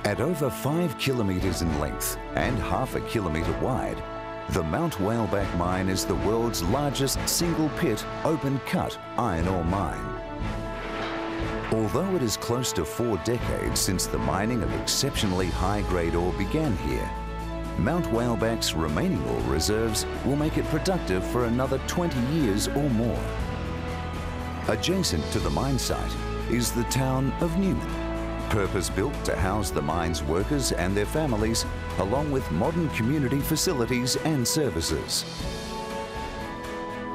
At over 5 kilometres in length and half a kilometre wide, the Mount Whaleback mine is the world's largest single-pit, open-cut iron ore mine. Although it is close to 4 decades since the mining of exceptionally high-grade ore began here, Mount Whaleback's remaining ore reserves will make it productive for another 20 years or more. Adjacent to the mine site is the town of Newman, purpose-built to house the mine's workers and their families, along with modern community facilities and services.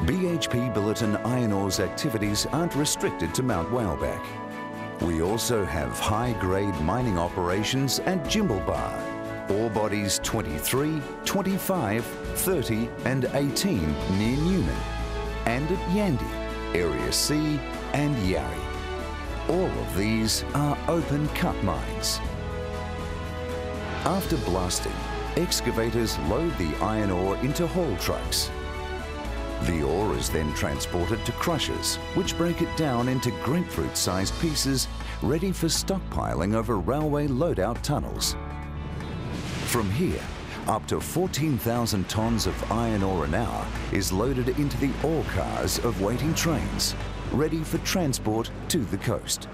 BHP Billiton Iron Ore's activities aren't restricted to Mount Whaleback. We also have high-grade mining operations at Jimblebar, ore bodies 23, 25, 30 and 18 near Newman, and at Yandi, Area C and Yarrie. All of these are open-cut mines. After blasting, excavators load the iron ore into haul trucks. The ore is then transported to crushers, which break it down into grapefruit-sized pieces ready for stockpiling over railway loadout tunnels. From here, up to 14,000 tonnes of iron ore an hour is loaded into the ore cars of waiting trains, ready for transport to the coast.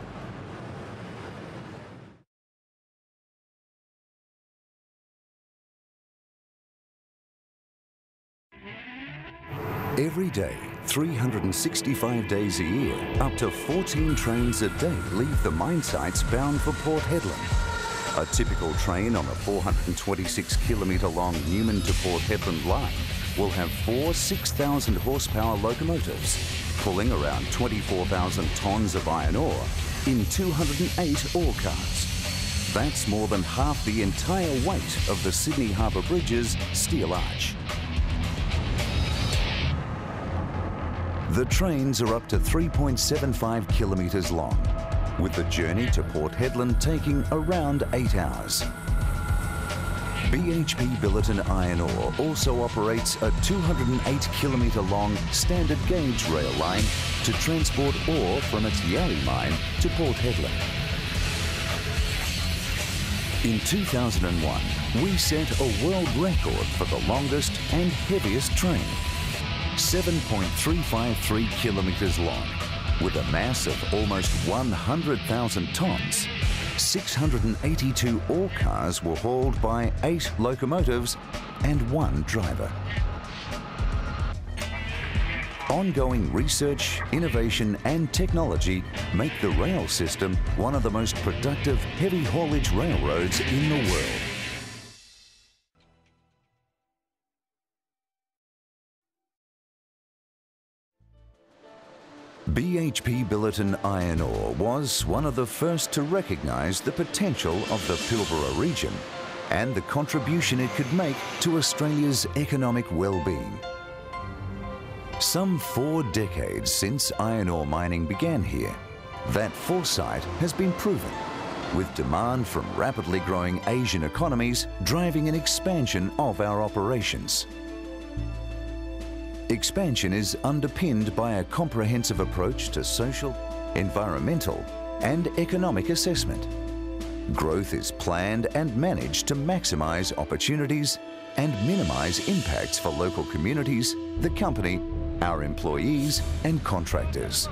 Every day, 365 days a year, up to 14 trains a day leave the mine sites bound for Port Hedland. A typical train on a 426-kilometre long Newman to Port Hedland line will have 4 6,000 horsepower locomotives, pulling around 24,000 tonnes of iron ore in 208 ore cars. That's more than half the entire weight of the Sydney Harbour Bridge's steel arch. The trains are up to 3.75 kilometres long, with the journey to Port Hedland taking around 8 hours. BHP Billiton Iron Ore also operates a 208-kilometre long standard gauge rail line to transport ore from its Yarrie mine to Port Hedland. In 2001, we set a world record for the longest and heaviest train, 7.353 kilometres long, with a mass of almost 100,000 tonnes. 682 ore cars were hauled by 8 locomotives and 1 driver. Ongoing research, innovation and technology make the rail system one of the most productive heavy haulage railroads in the world. BHP Billiton Iron Ore was one of the first to recognise the potential of the Pilbara region and the contribution it could make to Australia's economic well-being. Some 4 decades since iron ore mining began here, that foresight has been proven, with demand from rapidly growing Asian economies driving an expansion of our operations. Expansion is underpinned by a comprehensive approach to social, environmental and economic assessment. Growth is planned and managed to maximise opportunities and minimise impacts for local communities, the company, our employees and contractors.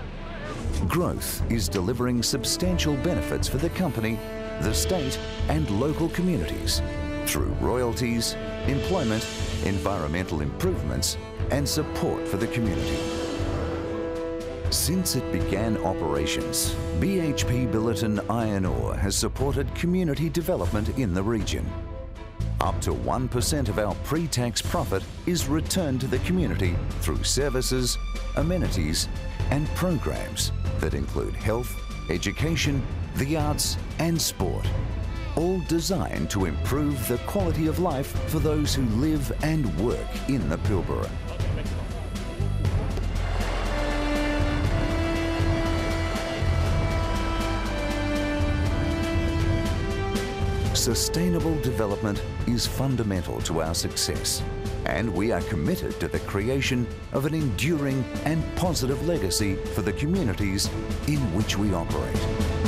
Growth is delivering substantial benefits for the company, the state and local communities through royalties, employment, environmental improvements and support for the community. Since it began operations, BHP Billiton Iron Ore has supported community development in the region. Up to 1% of our pre-tax profit is returned to the community through services, amenities and programs that include health, education, the arts and sport, all designed to improve the quality of life for those who live and work in the Pilbara. Sustainable development is fundamental to our success, and we are committed to the creation of an enduring and positive legacy for the communities in which we operate.